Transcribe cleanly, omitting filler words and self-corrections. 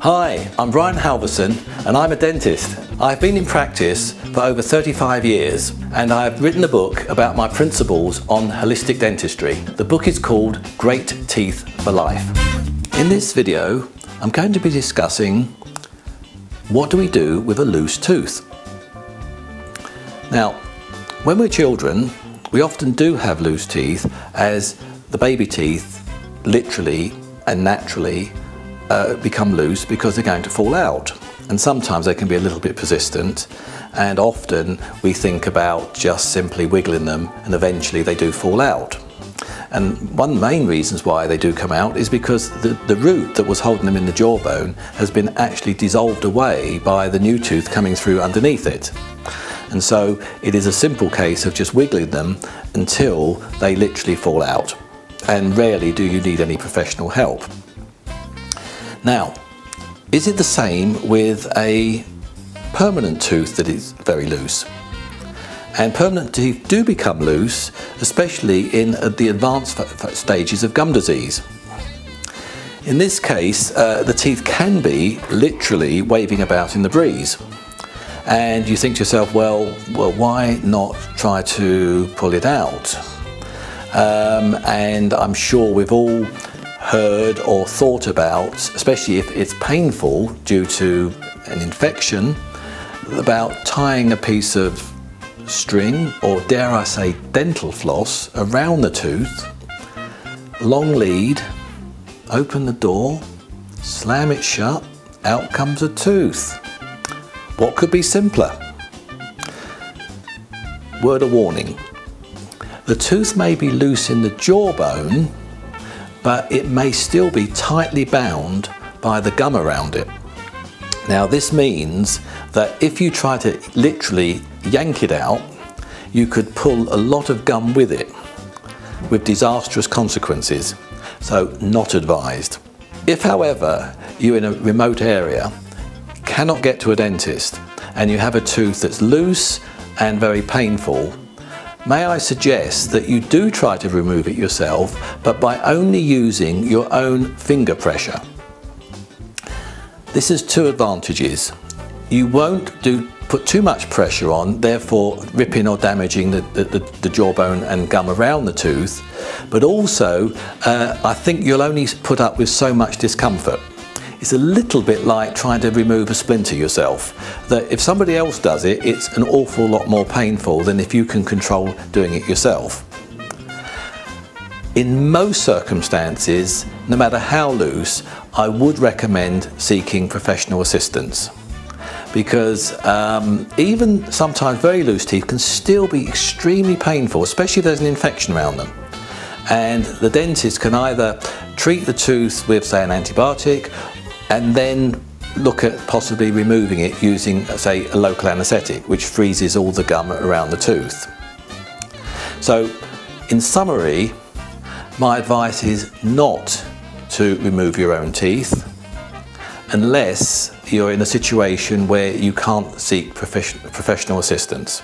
Hi, I'm Brian Halverson and I'm a dentist. I've been in practice for over 35 years and I've written a book about my principles on holistic dentistry. The book is called Great Teeth for Life. In this video, I'm going to be discussing what do we do with a loose tooth. Now, when we're children, we often do have loose teeth as the baby teeth literally and naturally become loose because they're going to fall out, and sometimes they can be a little bit persistent, and often we think about just simply wiggling them and eventually they do fall out. And one of the main reasons why they do come out is because the root that was holding them in the jawbone has been actually dissolved away by the new tooth coming through underneath it. And so it is a simple case of just wiggling them until they literally fall out, and rarely do you need any professional help. Now, is it the same with a permanent tooth that is very loose? And permanent teeth do become loose, especially in the advanced stages of gum disease. In this case, the teeth can be literally waving about in the breeze. And you think to yourself, well, why not try to pull it out? And I'm sure we've all heard or thought about, especially if it's painful due to an infection, about tying a piece of string, or dare I say dental floss, around the tooth, long lead, open the door, slam it shut, out comes a tooth. What could be simpler? Word of warning. The tooth may be loose in the jawbone, but it may still be tightly bound by the gum around it. Now this means that if you try to literally yank it out, you could pull a lot of gum with it, with disastrous consequences, so not advised. If, however, you're in a remote area, cannot get to a dentist, and you have a tooth that's loose and very painful, may I suggest that you do try to remove it yourself, but by only using your own finger pressure. This has two advantages. You won't put too much pressure on, therefore ripping or damaging the jawbone and gum around the tooth, but also I think you'll only put up with so much discomfort. It's a little bit like trying to remove a splinter yourself, that if somebody else does it, it's an awful lot more painful than if you can control doing it yourself. In most circumstances, no matter how loose, I would recommend seeking professional assistance, because even sometimes very loose teeth can still be extremely painful, especially if there's an infection around them. And the dentist can either treat the tooth with, say, an antibiotic, and then look at possibly removing it using, say, a local anaesthetic, which freezes all the gum around the tooth. So, in summary, my advice is not to remove your own teeth unless you're in a situation where you can't seek professional assistance.